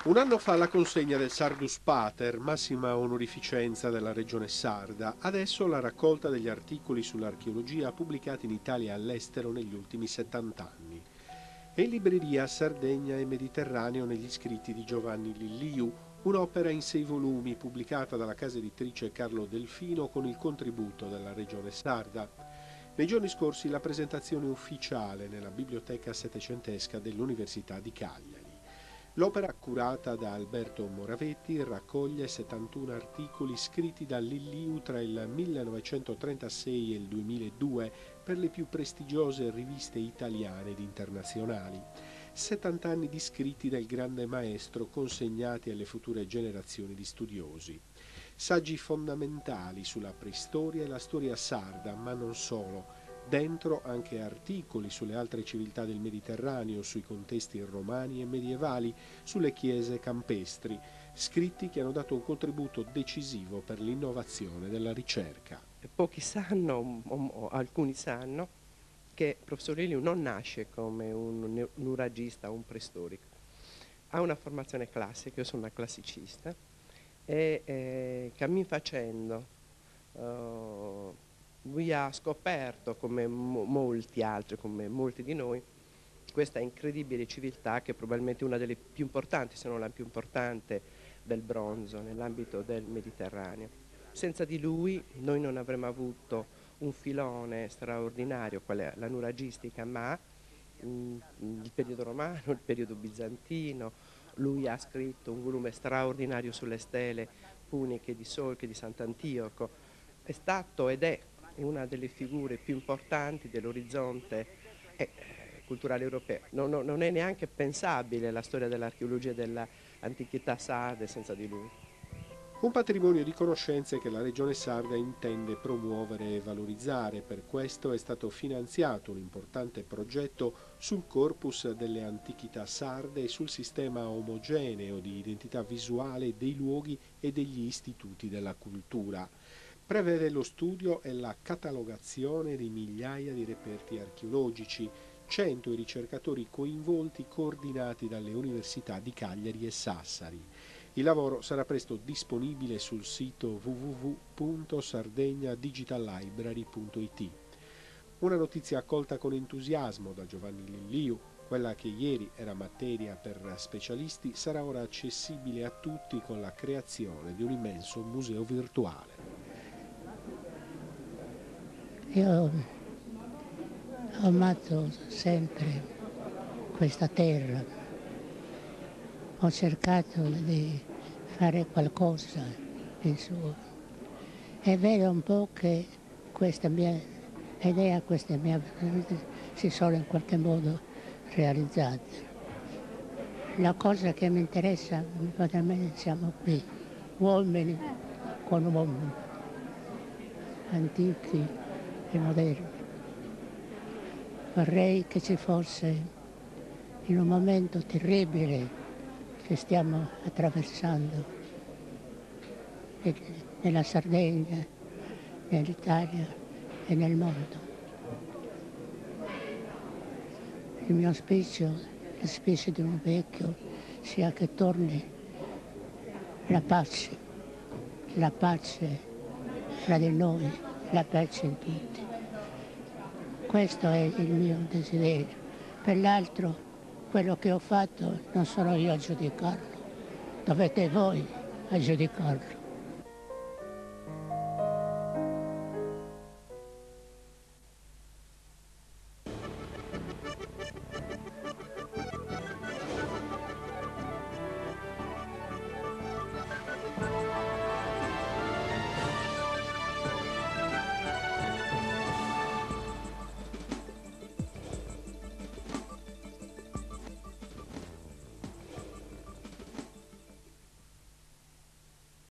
Un anno fa la consegna del Sardus Pater, massima onorificenza della regione sarda, adesso la raccolta degli articoli sull'archeologia pubblicati in Italia e all'estero negli ultimi 70 anni. E in libreria Sardegna e Mediterraneo negli scritti di Giovanni Lilliu, un'opera in 6 volumi pubblicata dalla casa editrice Carlo Delfino con il contributo della regione sarda. Nei giorni scorsi la presentazione ufficiale nella biblioteca settecentesca dell'Università di Cagliari. L'opera, curata da Alberto Moravetti, raccoglie 71 articoli scritti da Lilliu tra il 1936 e il 2002 per le più prestigiose riviste italiane ed internazionali. 70 anni di scritti del grande maestro consegnati alle future generazioni di studiosi. Saggi fondamentali sulla preistoria e la storia sarda, ma non solo. Dentro anche articoli sulle altre civiltà del Mediterraneo, sui contesti romani e medievali, sulle chiese campestri, scritti che hanno dato un contributo decisivo per l'innovazione della ricerca. Pochi sanno, o alcuni sanno, che il professor Lilliu non nasce come un nuragista o un preistorico. Ha una formazione classica, io sono una classicista, e cammin facendo lui ha scoperto, come molti altri, come molti di noi, questa incredibile civiltà che è probabilmente una delle più importanti, se non la più importante, del bronzo nell'ambito del Mediterraneo. Senza di lui noi non avremmo avuto un filone straordinario, qual è la nuragistica, ma il periodo romano, il periodo bizantino. Lui ha scritto un volume straordinario sulle stele puniche di Solche di Sant'Antioco. È stato ed è una delle figure più importanti dell'orizzonte culturale europeo. Non è neanche pensabile la storia dell'archeologia e dell'antichità sarde senza di lui. Un patrimonio di conoscenze che la Regione Sarda intende promuovere e valorizzare. Per questo è stato finanziato un importante progetto sul corpus delle antichità sarde e sul sistema omogeneo di identità visuale dei luoghi e degli istituti della cultura. Prevede lo studio e la catalogazione di migliaia di reperti archeologici, 100 i ricercatori coinvolti coordinati dalle università di Cagliari e Sassari. Il lavoro sarà presto disponibile sul sito www.sardegnadigitallibrary.it. Una notizia accolta con entusiasmo da Giovanni Lilliu, quella che ieri era materia per specialisti, sarà ora accessibile a tutti con la creazione di un immenso museo virtuale. Io ho amato sempre questa terra, ho cercato di fare qualcosa in suo e vedo un po' che questa mia idea, questa mia si sono in qualche modo realizzate. La cosa che mi interessa, veramente siamo qui, uomini con uomini, antichi e moderni. Vorrei che ci fosse, in un momento terribile che stiamo attraversando nella Sardegna, nell'Italia e nel mondo. Il mio auspicio, l'auspicio di un vecchio, sia che torni la pace fra di noi, la pace in tutti. Questo è il mio desiderio. Per l'altro, quello che ho fatto non sono io a giudicarlo, dovete voi a giudicarlo.